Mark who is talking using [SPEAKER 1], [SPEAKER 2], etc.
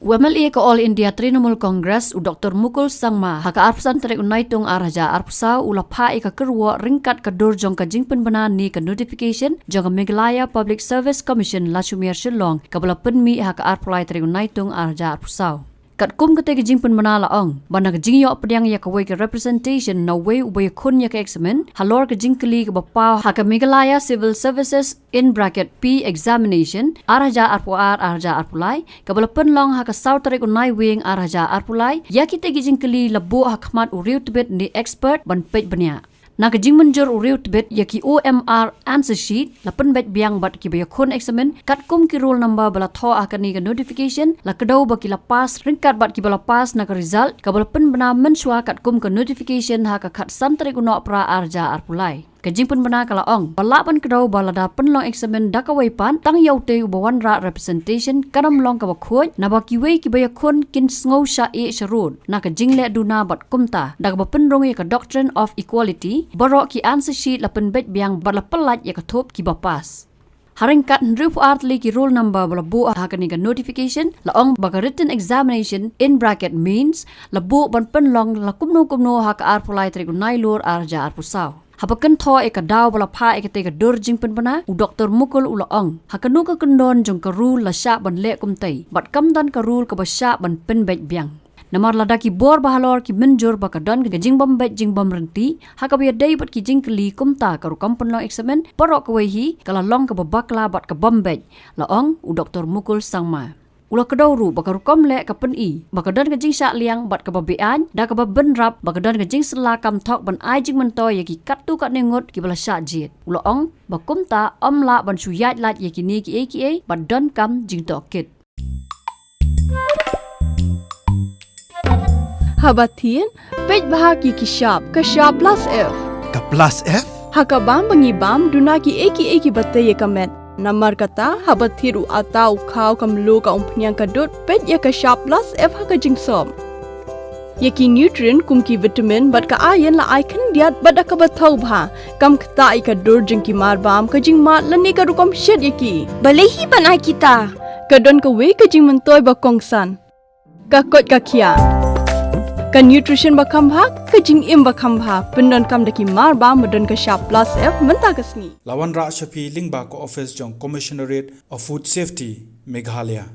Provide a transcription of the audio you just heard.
[SPEAKER 1] MLA ke All India Trinamool Congress Dr. Mukul Sangma haka arpsan tarik unaitung araja arpsau ulapha ke Kyrwoh ringkat kadur jong ka jingpen bana ni ke notification jong Meghalaya Public Service Commission Lachumir Shillong kabala penmi haka arplai tarik unaitung araja arpsau. Kat kum kete ke jingpen bana laong bana ke jingyo pediang ya kawai ke representation na way ubay kun ya ke examen halor ke jingkeli ke bapau haka Meghalaya Civil Services (P) examination araja araja arpulai kabala Pynlong haka South tarik unai wing araja arpulai ya kita ke jingkeli labu hakmat uriu tibet ni expert ban pej bania. Nak jing menjur uriu tibet yaki OMR answer sheet la penbet biang bat ki baya khon examen kat kum ki roll number bala tho akani ke notification la kedau baki la pass ringkat bat ki bala pass nak result ka bala pen bana mensua kat kum ke notification ha ka khat sam tarik uno pra arja arpulai kajing pen bana kala ong bala pan kedau bala da Pynlong examen dakawai pan tang yaute ubawan ra representation karam long ka bakhoj na baki wei ki baya khon kin sngo sha e sharun na ka jingleh duna bat kumta dak ba penrong ya ka doctrine of equality borok ki answer sheet la penbet biang bala pelat ya ka thop ki bapas haringkat nruf artli ki roll number bala bu hakani ka notification la ong baga written examination means la bu ban Pynlong la kumno ha ka arpulai tri gunai lor arja arpusau hapakan tho eka daw bala pha eka te ka dur jingpen bana u Dr. Mukul ula ong hakanu ka kendon jong ka rule la sha ban le kumtai bat kam dan ka rule ka ba sha ban penbet biang namar ladaki bor bahalor ki menjur bakadon ke jingbom bet jingbom renti hakabiya dai bat ki jingkeli kumta karu kampun long examen porok kwehi kala long ka babakla bat ka bombet la ong u Dr. Mukul Sangma ula kedauru bakaru komle ka peni bakadon ke jing syak liang bat ka babean da ka benrap bakadon ke jing sela kam Thok ban ai jing mentoy yaki katu kat nengot ki bala syak jit ula ong bakumta omla ban suyat lat yaki ni ki aka bat don kam Jingtohkit.
[SPEAKER 2] Habatin, pej bahagi ki sharp plus F.
[SPEAKER 3] Ka plus F?
[SPEAKER 2] Hakabam bangibam duna ki eki batay kamet. Namar kata habathiru atau kau kamlu ka umpnyang kadut pej ya ka sharp plus F haka jingsom. Yaki nutrient kum ki vitamin bat ka iron la icon diat bat ka bathau bha kam kta ka dur jing ki marbam ka jing mat lani ka rukom shed yaki.
[SPEAKER 4] Balehi banai kita.
[SPEAKER 2] Kadon ka we ka jing mentoy ba kongsan. Ka kot ka kia. Ka nutrition bakam bha ka jing im bakam bha pendon kam daki mar ba medon ka sharp plus F menta kasni
[SPEAKER 3] Lawan ra shapi lingba ko office jong commissionerate of food safety Meghalaya